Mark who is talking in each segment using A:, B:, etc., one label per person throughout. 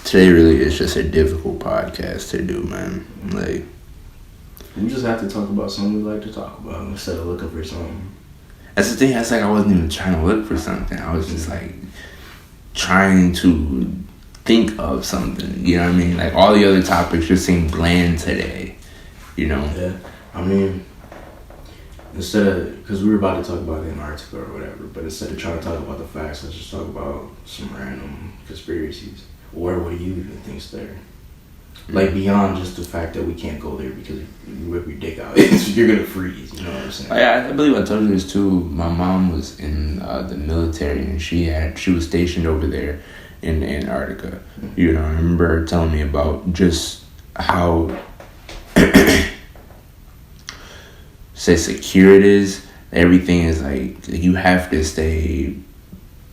A: today really is just a difficult podcast to do, man. Like,
B: we just have to talk about something we like to talk about instead of looking for something.
A: That's the thing. That's like I wasn't even trying to look for something. I was just like trying to think of something. You know what I mean? Like all the other topics just seem bland today. You know?
B: Yeah. I mean, instead of, because we were about to talk about Antarctica or whatever, but instead of trying to talk about the facts, let's just talk about some random conspiracies. Or what do you even think's there? Like beyond just the fact that we can't go there because you rip your dick out, you're gonna freeze. You know what I'm saying?
A: I believe I told you this too. My mom was in the military and she was stationed over there in Antarctica. Mm-hmm. You know, I remember her telling me about just how say secure it is. Everything is like you have to stay.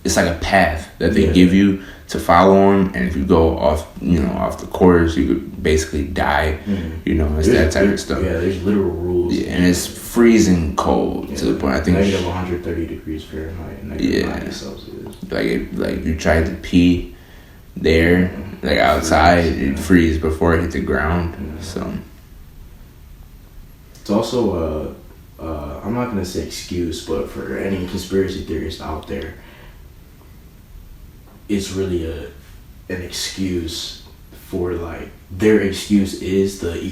A: It's like a path that they give you to follow on, and if you go off the course, you could basically die. Mm-hmm. You know, it's that type of stuff.
B: Yeah, there's literal rules.
A: Yeah, and it's freezing cold to the point. I think
B: negative 130 degrees Fahrenheit, negative 90 Celsius.
A: Like you tried to pee there, like outside, it'd freeze before it hit the ground. Mm-hmm. So
B: it's also I'm not gonna say excuse, but for any conspiracy theorists out there, it's really an excuse for like their excuse is the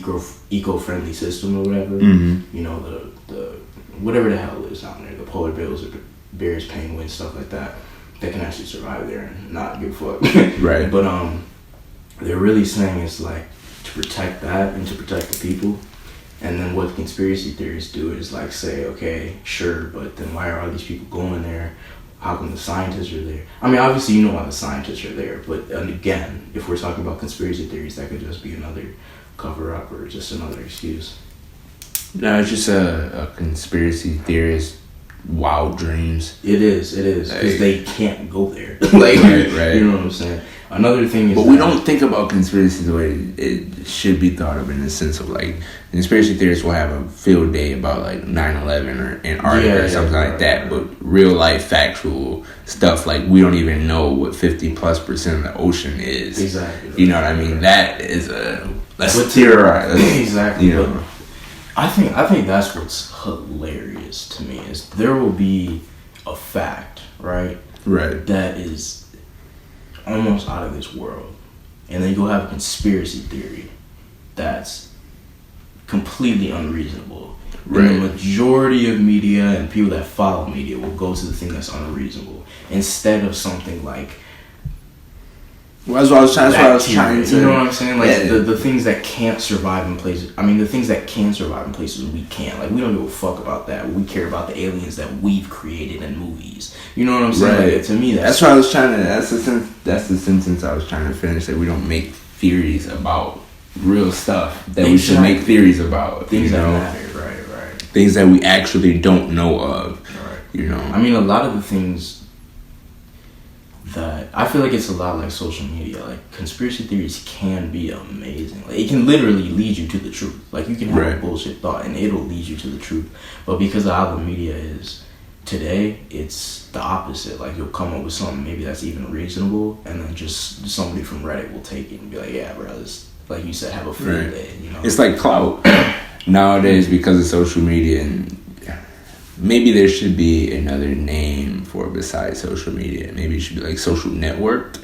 B: eco-friendly system or whatever. Mm-hmm. You know, the whatever the hell is out there, the polar bears or the bears, penguins, stuff like that can actually survive there and not give a fuck.
A: Right.
B: But they're really saying it's like to protect that and to protect the people. And then what conspiracy theorists do is like say, okay, sure, but then why are all these people going there? How come the scientists are there? I mean, obviously you know why the scientists are there, but again, if we're talking about conspiracy theories, that could just be another cover-up or just another excuse.
A: No, it's just a conspiracy theorist wild dreams.
B: It is, because they can't go there. Like, right. You know what I'm saying? Another thing is,
A: but we don't think about conspiracy the way it should be thought of, in the sense of like conspiracy theorists will have a field day about like 9/11 or Antarctica or something like that, but real life factual stuff like we don't even know what 50+% of the ocean is.
B: Exactly.
A: You know what I mean? That is let's theorize.
B: Exactly.
A: You know.
B: I think that's what's hilarious to me is there will be a fact, right?
A: Right.
B: That is almost out of this world, and then you'll have a conspiracy theory that's completely unreasonable. Right. And the majority of media and people that follow media will go to the thing that's unreasonable instead of something like.
A: Well, that's what I was trying to.
B: You know what I'm saying? Like the things that can't survive in places. I mean, the things that can survive in places we can't. Like we don't give a fuck about that. We care about the aliens that we've created in movies. You know what I'm saying?
A: Right.
B: Like, to me,
A: that's what I was trying to. That's the sentence I was trying to finish. That we don't make theories about real stuff. That we should make theories about
B: things that matter. Right.
A: Things that we actually don't know of.
B: Right.
A: You know.
B: I mean, a lot of the things that I feel like it's a lot like social media. Like conspiracy theories can be amazing. Like it can literally lead you to the truth. Like you can have a bullshit thought and it'll lead you to the truth. But because of how the media is today, it's the opposite. Like you'll come up with something maybe that's even reasonable, and then just somebody from Reddit will take it and be like, "Yeah, bro, this, like you said, have a field day." You know,
A: it's like clout nowadays because of social media and. Maybe there should be another name for it besides social media. Maybe it should be like social network,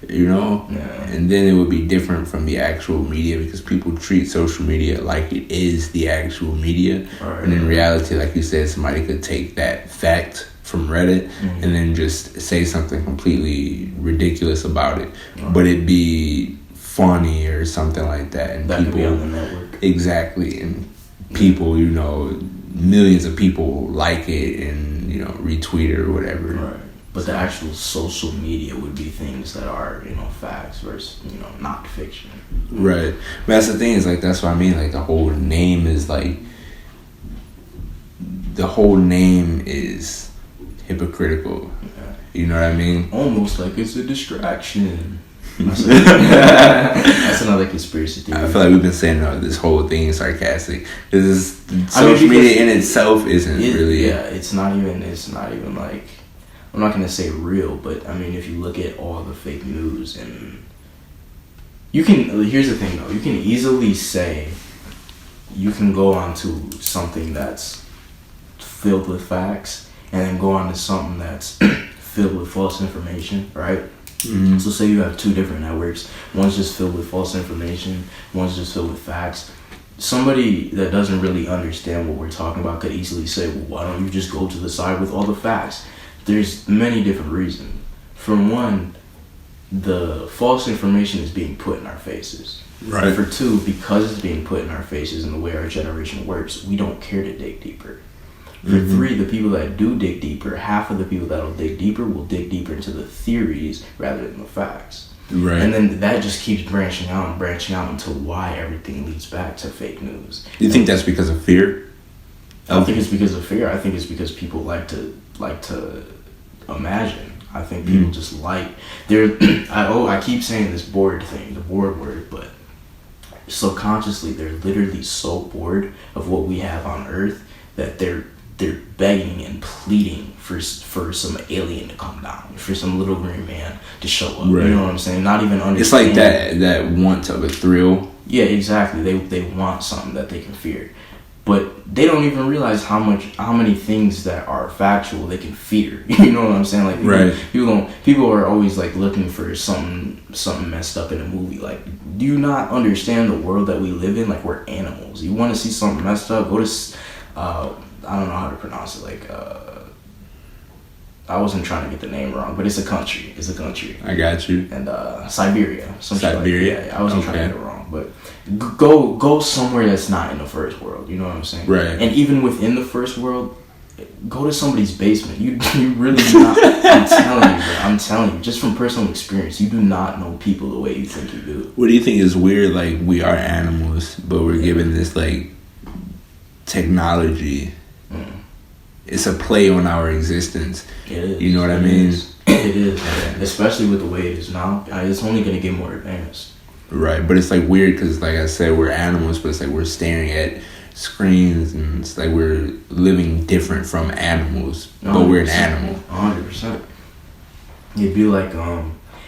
A: you know? Yeah. And then it would be different from the actual media because people treat social media like it is the actual media. Right. And in reality, like you said, somebody could take that fact from Reddit and then just say something completely ridiculous about it. Right. But it'd be funny or something like that. And
B: that
A: people,
B: could be on the network.
A: Exactly. And people, you know... millions of people like it and, you know, retweet it or whatever.
B: Right. But the actual social media would be things that are, you know, facts versus, you know, not fiction.
A: Right. But that's the thing is, like, that's what I mean. Like, the whole name is, like, hypocritical. Yeah. You know what I mean?
B: Almost like it's a distraction. That's another conspiracy theory.
A: I feel like we've been saying this whole thing is sarcastic. Social media in itself isn't really.
B: Yeah, it's not even like, I'm not gonna say real, but I mean, if you look at all the fake news and Here's the thing though, you can easily say, you can go onto something that's filled with facts and then go on to something that's filled with false information, right? Mm-hmm. So say you have two different networks. One's just filled with false information. One's just filled with facts. Somebody that doesn't really understand what we're talking about could easily say, well, why don't you just go to the side with all the facts? There's many different reasons. For one, the false information is being put in our faces. Right. For two, because it's being put in our faces and the way our generation works, we don't care to dig deeper. For three, the people that do dig deeper, half of the people that will dig deeper into the theories rather than the facts. Right. And then that just keeps branching out until why everything leads back to fake news.
A: You think that's because of fear?
B: I don't think it's because of fear. I think it's because people like to imagine. I think people just like I keep saying this bored thing, the bored word, but subconsciously they're literally so bored of what we have on Earth that they're begging and pleading for some alien to come down, for some little green man to show up. Right. You know what I'm saying? Not even understand.
A: It's like that want of a thrill.
B: Yeah, exactly. They want something that they can fear, but they don't even realize how many things that are factual they can fear. You know what I'm saying? Like people are always like looking for something messed up in a movie. Like, do you not understand the world that we live in? Like, we're animals. You want to see something messed up? Go to I don't know how to pronounce it. Like, I wasn't trying to get the name wrong, but it's a country.
A: I got you.
B: And Siberia.
A: Siberia.
B: Like, yeah, I wasn't trying to get it wrong, but go somewhere that's not in the first world. You know what I'm saying?
A: Right.
B: And even within the first world, go to somebody's basement. You really do not. I'm telling you, just from personal experience, you do not know people the way you think you do.
A: What do you think is weird? Like, we are animals, but we're given this like technology. It's a play on our existence.
B: It is.
A: You know what I mean?
B: It is, especially with the way it is now. It's only going to get more advanced.
A: Right, but it's like weird because, like I said, we're animals, but it's like we're staring at screens and it's like we're living different from animals, but we're an animal.
B: 100%. It'd be like,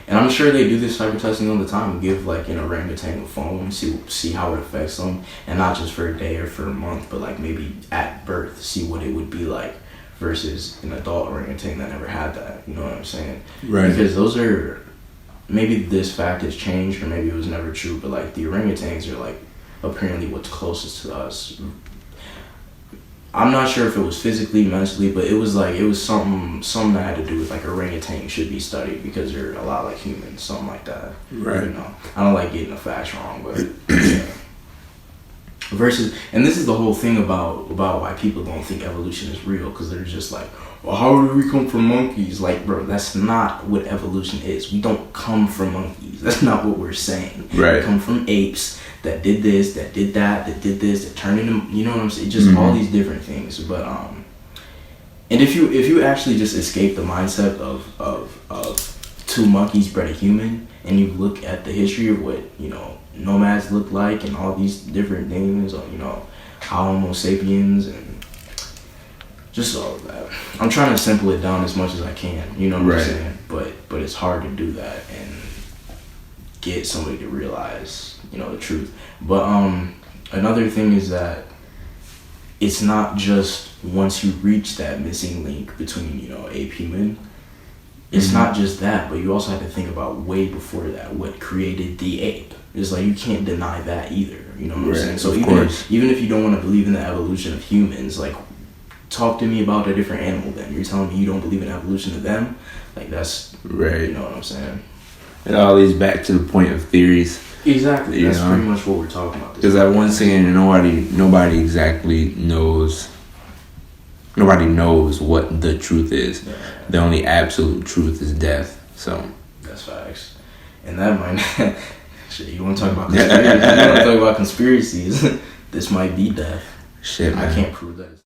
B: and I'm sure they do this type of testing all the time. Give like an orangutan a phone, see how it affects them, and not just for a day or for a month, but like maybe at birth, see what it would be like versus an adult orangutan that never had that. You know what I'm saying?
A: Right.
B: Because those are, maybe this fact has changed or maybe it was never true, but like the orangutans are like apparently what's closest to us. I'm not sure if it was physically, mentally, but it was something that had to do with like orangutan should be studied because they're a lot like humans, something like that.
A: Right.
B: You know, I don't like getting the facts wrong, but yeah. Versus, and this is the whole thing about why people don't think evolution is real, because they're just like, well, how did we come from monkeys? Like, bro, that's not what evolution is. We don't come from monkeys. That's not what we're saying.
A: Right.
B: We come from apes that did this, that did that did this, that turned into, you know what I'm saying? Just all these different things. But and if you actually just escape the mindset of two monkeys bred a human, and you look at the history of what, you know, nomads look like and all these different things, or, you know, Homo sapiens and just all of that. I'm trying to simple it down as much as I can, you know what I'm saying? But it's hard to do that and get somebody to realize, you know, the truth. But another thing is that it's not just once you reach that missing link between, you know, ape human. It's not just that, but you also have to think about way before that, what created the ape. It's like, you can't deny that either, you know what I'm saying? So even if you don't want to believe in the evolution of humans, like, talk to me about a different animal then. You're telling me you don't believe in evolution of them? Like, that's, you know what I'm saying?
A: It all leads back to the point of theories.
B: Exactly. That's pretty much what we're talking about.
A: Because that one saying, nobody exactly knows. Nobody knows what the truth is. Yeah. The only absolute truth is death. So
B: that's facts. And that might not, shit. You want to talk about conspiracies? You want to talk about conspiracies? This might be death.
A: Shit, man.
B: I can't prove that.